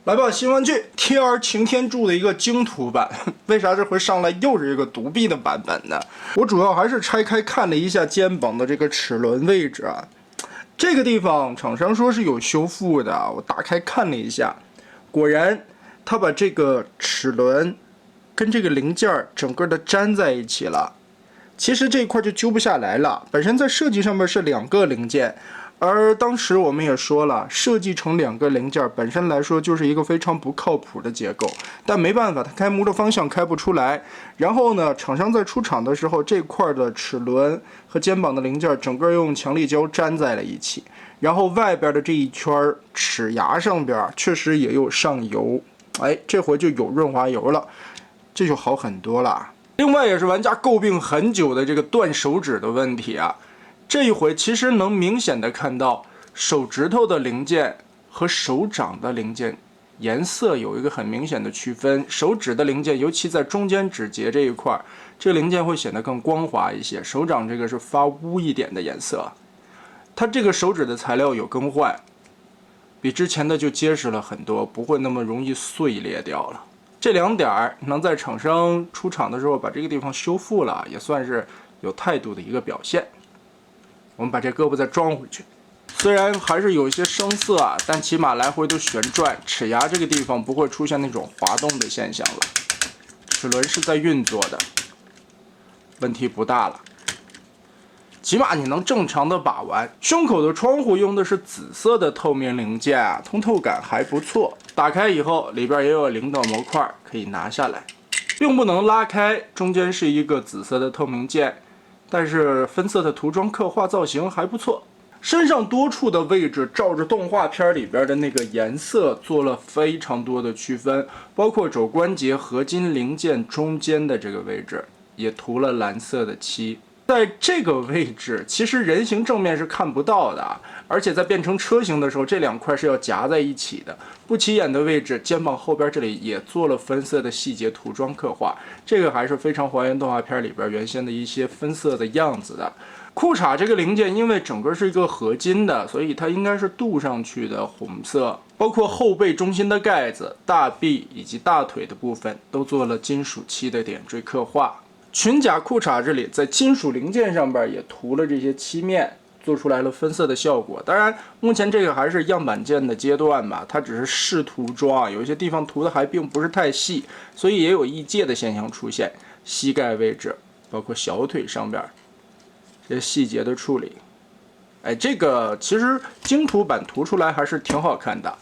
来吧，新玩具 TR 擎天柱的一个精图版，为啥这回上来又是一个独臂的版本呢？我主要还是拆开看了一下肩膀的这个齿轮位置啊，这个地方厂商说是有修复的，我打开看了一下，果然他把这个齿轮跟这个零件整个的粘在一起了。其实这一块就揪不下来了，本身在设计上面是两个零件。而当时我们也说了，设计成两个零件本身来说就是一个非常不靠谱的结构，但没办法，它开模的方向开不出来。然后呢，厂商在出厂的时候，这块的齿轮和肩膀的零件整个用强力胶粘在了一起，然后外边的这一圈齿牙上边确实也有上油，这回就有润滑油了，这就好很多了。另外也是玩家诟病很久的这个断手指的问题啊。这一回其实能明显的看到手指头的零件和手掌的零件颜色有一个很明显的区分。手指的零件，尤其在中间指节这一块，这个零件会显得更光滑一些。手掌这个是发乌一点的颜色。它这个手指的材料有更换，比之前的就结实了很多，不会那么容易碎裂掉了。这两点能在厂商出厂的时候把这个地方修复了，也算是有态度的一个表现。我们把这胳膊再装回去，虽然还是有一些生涩啊，但起码来回都旋转，齿牙这个地方不会出现那种滑动的现象了。齿轮是在运作的，问题不大了。起码你能正常的把玩。胸口的窗户用的是紫色的透明零件啊，通透感还不错。打开以后，里边也有领导模块可以拿下来，并不能拉开，中间是一个紫色的透明件。但是分色的涂装刻画造型还不错，身上多处的位置照着动画片里边的那个颜色做了非常多的区分，包括肘关节合金零件中间的这个位置也涂了蓝色的漆。在这个位置其实人形正面是看不到的，而且在变成车型的时候，这两块是要夹在一起的。不起眼的位置，肩膀后边这里也做了分色的细节涂装刻画，这个还是非常还原动画片里边原先的一些分色的样子的。裤衩这个零件因为整个是一个合金的，所以它应该是镀上去的红色，包括后背中心的盖子、大臂以及大腿的部分都做了金属漆的点缀刻画。裙甲裤衩这里在金属零件上边也涂了这些漆面，做出来了分色的效果。当然目前这个还是样板件的阶段吧，它只是试涂装，有一些地方涂的还并不是太细，所以也有异界的现象出现。膝盖位置包括小腿上边这些细节的处理，这个其实精图版涂出来还是挺好看的。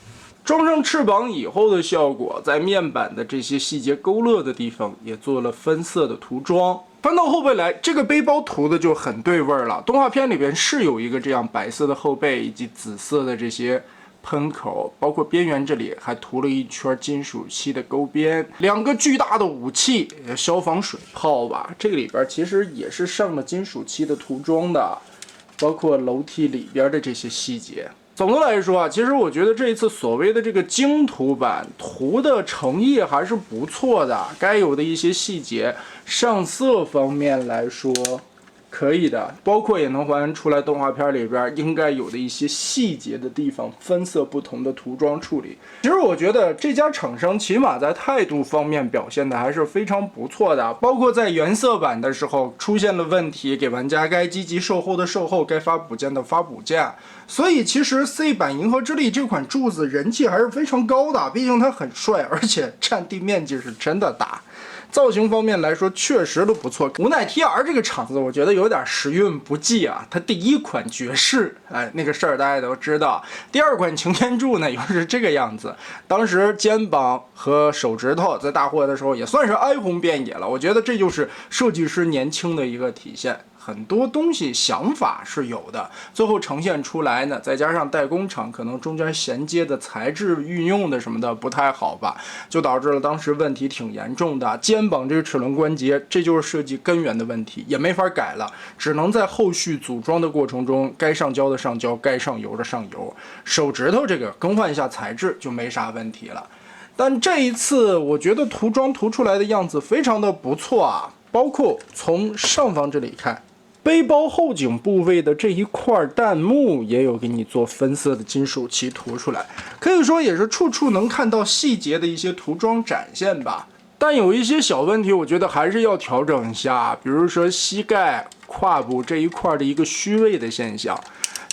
装上翅膀以后的效果，在面板的这些细节勾勒的地方也做了分色的涂装。翻到后背来，这个背包涂的就很对味儿了。动画片里边是有一个这样白色的后背以及紫色的这些喷口，包括边缘这里还涂了一圈金属漆的勾边。两个巨大的武器，消防水炮吧，这个里边其实也是上了金属漆的涂装的，包括楼梯里边的这些细节。总的来说啊，其实我觉得这一次所谓的这个精图版涂的诚意还是不错的，该有的一些细节上色方面来说可以的，包括也能还原出来动画片里边应该有的一些细节的地方，分色不同的涂装处理。其实我觉得这家厂商起码在态度方面表现的还是非常不错的，包括在原色版的时候出现了问题，给玩家该积极售后的售后，该发补件的发补件。所以其实 C 版银河之力这款柱子人气还是非常高的，毕竟它很帅，而且占地面积是真的大。造型方面来说确实都不错，无奈 TR 这个厂子我觉得有点时运不济啊。它第一款爵士，那个事儿大家都知道。第二款擎天柱呢又是这个样子，当时肩膀和手指头在大货的时候也算是哀鸿遍野了。我觉得这就是设计师年轻的一个体现。很多东西想法是有的，最后呈现出来呢，再加上代工厂可能中间衔接的材质运用的什么的不太好吧，就导致了当时问题挺严重的。肩膀这个齿轮关节，这就是设计根源的问题，也没法改了，只能在后续组装的过程中，该上胶的上胶，该上油的上油。手指头这个更换一下材质就没啥问题了。但这一次我觉得涂装涂出来的样子非常的不错啊，包括从上方这里看。背包后颈部位的这一块弹幕也有给你做分色的金属漆涂出来，可以说也是处处能看到细节的一些涂装展现吧。但有一些小问题，我觉得还是要调整一下，比如说膝盖、胯部这一块的一个虚位的现象。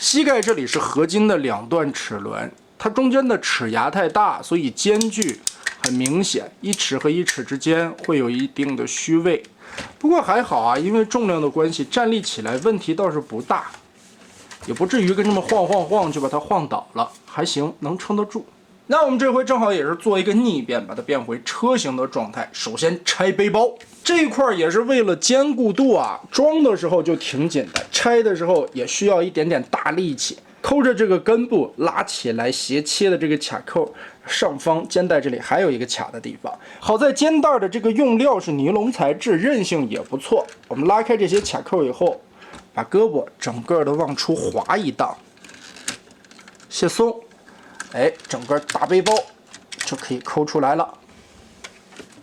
膝盖这里是合金的两段齿轮，它中间的齿牙太大，所以间距很明显，一齿和一齿之间会有一定的虚位。不过还好啊，因为重量的关系，站立起来问题倒是不大，也不至于跟这么晃就把它晃倒了，还行，能撑得住。那我们这回正好也是做一个逆变，把它变回车型的状态。首先拆背包这一块也是为了坚固度啊，装的时候就挺简单，拆的时候也需要一点点大力气。抠着这个根部拉起来斜切的这个卡扣，上方肩带这里还有一个卡的地方。好在肩带的这个用料是尼龙材质，韧性也不错。我们拉开这些卡扣以后，把胳膊整个的往出滑一荡，卸松，哎，整个大背包就可以抠出来了。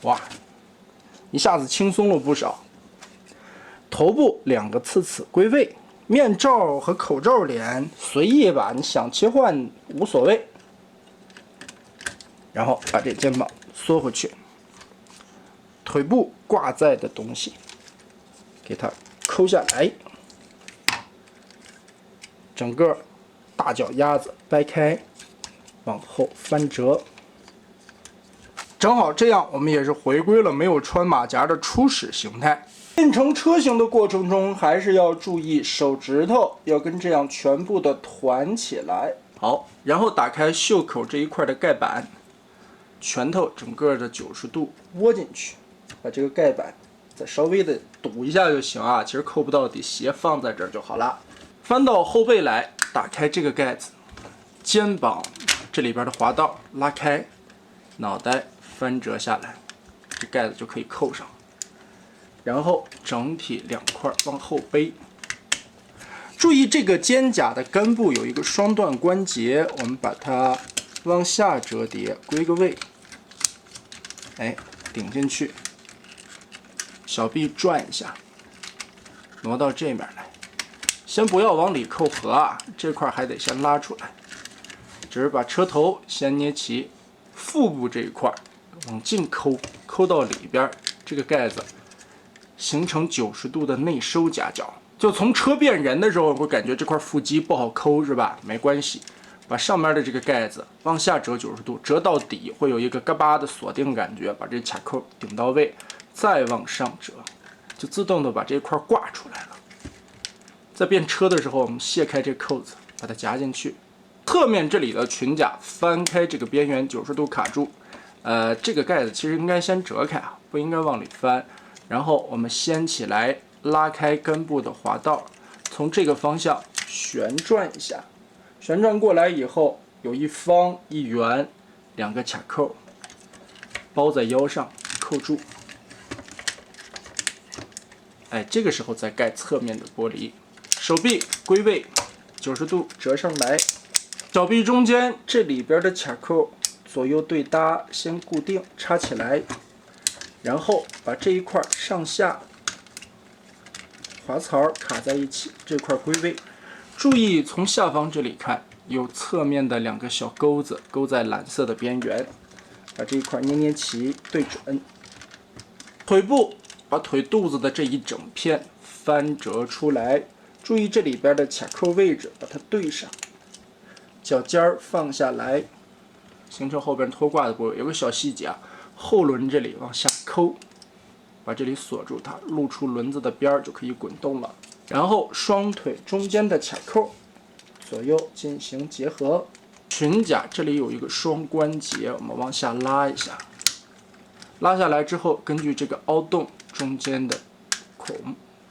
哇，一下子轻松了不少。头部两个刺刺归位。面罩和口罩脸随意吧，你想切换无所谓。然后把这肩膀缩回去，腿部挂在的东西给它抠下来，整个大脚丫子掰开，往后翻折，正好这样，我们也是回归了没有穿马甲的初始形态。变成车型的过程中，还是要注意手指头要跟这样全部的团起来。好，然后打开袖口这一块的盖板，拳头整个的90度窝进去，把这个盖板再稍微的堵一下就行啊，其实扣不到底，鞋放在这儿就好了。翻到后背来，打开这个盖子，肩膀这里边的滑道拉开，脑袋翻折下来，这盖子就可以扣上。然后整体两块往后背，注意这个肩甲的根部有一个双段关节，我们把它往下折叠，归个位，哎，顶进去，小臂转一下，挪到这面来。先不要往里扣合啊，这块还得先拉出来，只是把车头先捏齐，腹部这一块往进抠，抠到里边，这个盖子形成90度的内收夹角。就从车变人的时候，会感觉这块腹肌不好抠是吧？没关系，把上面的这个盖子往下折90度，折到底会有一个嘎巴的锁定感觉，把这卡扣顶到位，再往上折，就自动的把这块挂出来了。在变车的时候，我们卸开这扣子，把它夹进去。侧面这里的裙甲翻开这个边缘90度卡住，这个盖子其实应该先折开啊，不应该往里翻。然后我们掀起来，拉开根部的滑道，从这个方向旋转一下，旋转过来以后，有一方一圆两个卡扣，包在腰上扣住。哎，这个时候再盖侧面的玻璃，手臂归位，90度折上来，脚臂中间这里边的卡扣左右对搭，先固定插起来。然后把这一块上下滑槽卡在一起，这块归位。注意从下方这里看，有侧面的两个小钩子勾在蓝色的边缘，把这一块捏齐对准。腿部把腿肚子的这一整片翻折出来，注意这里边的卡扣位置，把它对上。脚尖放下来，形成后边拖挂的部位。有个小细节啊，后轮这里往下抠，把这里锁住它，露出轮子的边儿就可以滚动了。然后双腿中间的卡扣左右进行结合。裙甲这里有一个双关节，我们往下拉一下，拉下来之后，根据这个凹洞中间的孔，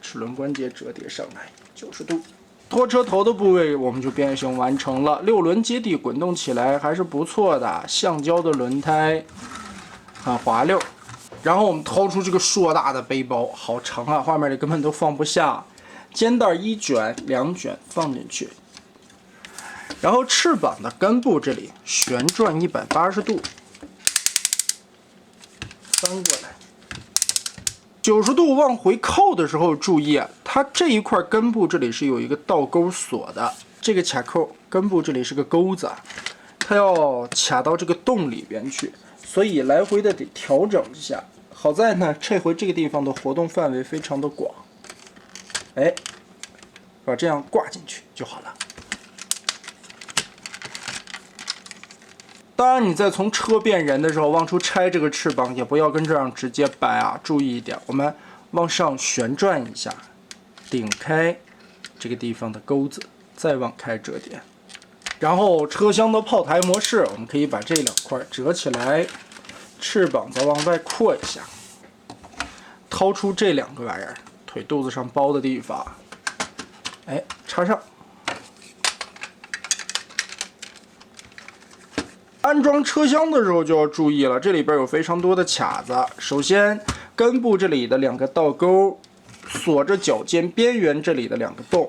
齿轮关节折叠上来90度。拖车头的部位我们就变形完成了，6轮接地滚动起来还是不错的，橡胶的轮胎很滑溜。然后我们掏出这个硕大的背包，好长啊，画面里根本都放不下。肩带1卷2卷放进去，然后翅膀的根部这里旋转180度，翻过来，90度往回扣的时候注意啊，它它这一块根部这里是有一个倒钩锁的，这个卡扣根部这里是个钩子，它要卡到这个洞里边去，所以来回的得调整一下。好在呢，这回这个地方的活动范围非常的广，哎，把这样挂进去就好了。当然，你在从车变人的时候往出拆这个翅膀，也不要跟这样直接掰啊，注意一点，我们往上旋转一下，顶开这个地方的钩子，再往开折点。然后车厢的炮台模式，我们可以把这两块折起来，翅膀再往外扩一下，掏出这两个玩意儿，腿肚子上包的地方，哎，插上。安装车厢的时候就要注意了，这里边有非常多的卡子。首先，根部这里的两个倒钩锁着脚尖边缘这里的两个洞，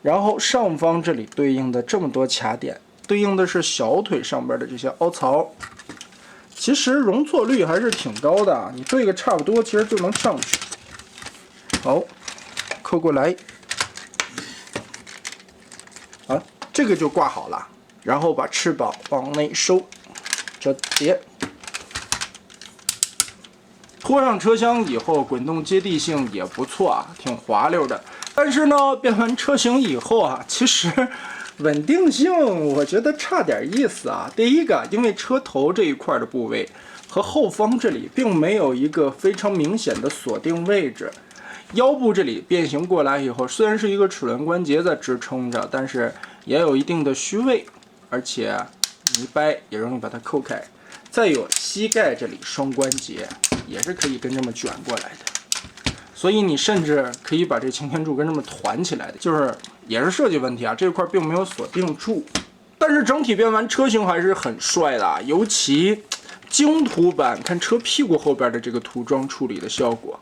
然后上方这里对应的这么多卡点，对应的是小腿上边的这些凹槽。其实容错率还是挺高的，你对个差不多，其实就能上去。好，扣过来，啊，这个就挂好了。然后把翅膀往内收，折叠，拖上车厢以后，滚动接地性也不错啊，挺滑溜的。但是呢，变完车型以后啊，其实稳定性我觉得差点意思啊。第一个，因为车头这一块的部位和后方这里并没有一个非常明显的锁定位置，腰部这里变形过来以后，虽然是一个齿轮关节在支撑着，但是也有一定的虚位。而且你一掰也容易把它扣开，再有膝盖这里双关节也是可以跟这么卷过来的，所以你甚至可以把这擎天柱跟这么团起来的，就是也是设计问题啊，这块并没有锁定住。但是整体变完车型还是很帅的啊，尤其精途版看车屁股后边的这个涂装处理的效果，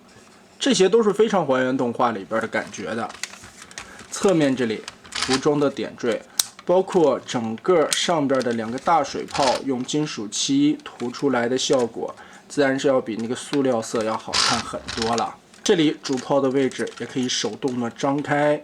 这些都是非常还原动画里边的感觉的。侧面这里涂装的点缀。包括整个上边的两个大水泡用金属漆涂出来的效果，自然是要比那个塑料色要好看很多了。这里主炮的位置也可以手动的张开，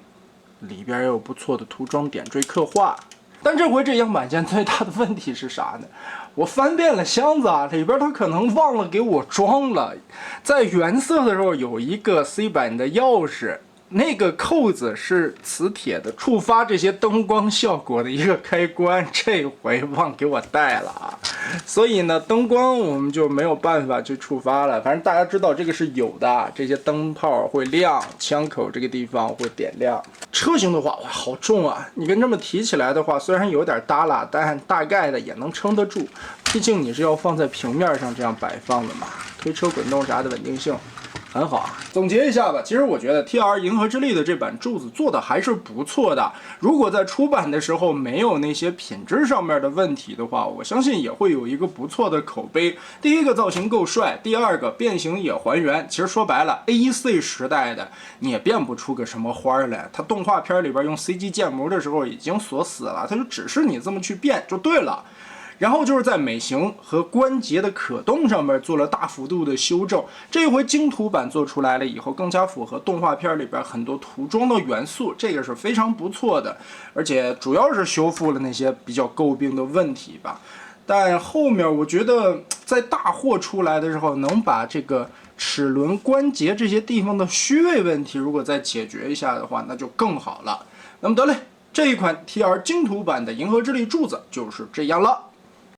里边也有不错的涂装点缀刻画。但这回这样板件最大的问题是啥呢？我翻遍了箱子啊，里边它可能忘了给我装了，在原色的时候有一个 C 版的钥匙。那个扣子是磁铁的，触发这些灯光效果的一个开关，这回忘给我带了啊，所以呢，灯光我们就没有办法去触发了。反正大家知道这个是有的，这些灯泡会亮，枪口这个地方会点亮。车型的话，哇，好重啊！你跟这么提起来的话，虽然有点耷拉，但大概的也能撑得住。毕竟你是要放在平面上这样摆放的嘛，推车滚动啥的稳定性。很好啊，总结一下吧。其实我觉得 TR 银河之力的这版柱子做的还是不错的。如果在出版的时候没有那些品质上面的问题的话，我相信也会有一个不错的口碑。第一个造型够帅，第二个变形也还原。其实说白了 ，AEC 时代的你也变不出个什么花来。它动画片里边用 CG 建模的时候已经锁死了，它就只是你这么去变就对了。然后就是在美型和关节的可动上面做了大幅度的修正，这回精途版做出来了以后，更加符合动画片里边很多涂装的元素，这个是非常不错的，而且主要是修复了那些比较诟病的问题吧。但后面我觉得在大货出来的时候，能把这个齿轮关节这些地方的虚位问题，如果再解决一下的话，那就更好了。那么得嘞，这一款 TR 精途版的银河之力柱子就是这样了。